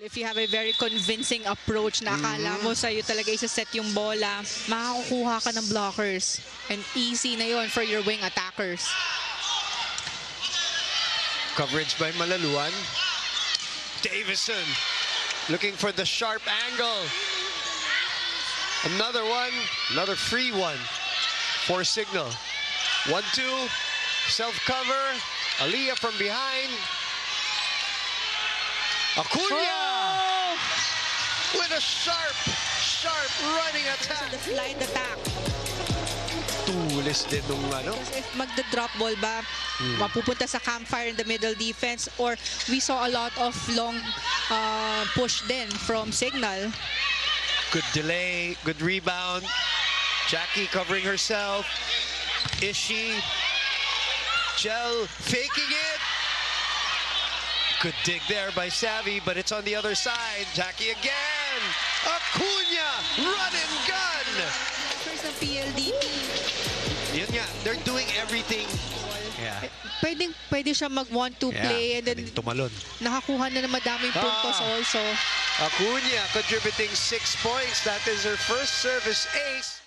If you have a very convincing approach na akala mo sa'yo talaga isa-set yung bola, makakukuha ka ng blockers. And easy na yon for your wing attackers. Coverage by Malaluan. Davison looking for the sharp angle. Another one, another free one for Signal. 1-2, self-cover. Aliyah from behind. Acuna with a sharp running attack. The flight attack. Tulis din nung ano. If magda-drop ball ba, mapupunta sa campfire in the middle defense, or we saw a lot of long push din from Signal. Good delay, good rebound. Jackie covering herself. Ishi. Gel faking it. Good dig there by Savvy, but it's on the other side. Jackie again. Acuna, run and gun. First ng PLDT. Yun nga, they're doing everything. Yeah. Pwede siya mag-1-2 play and then tumalon. nakakuha na ng madaming puntos also. Acuna contributing 6 points. That is her first service ace.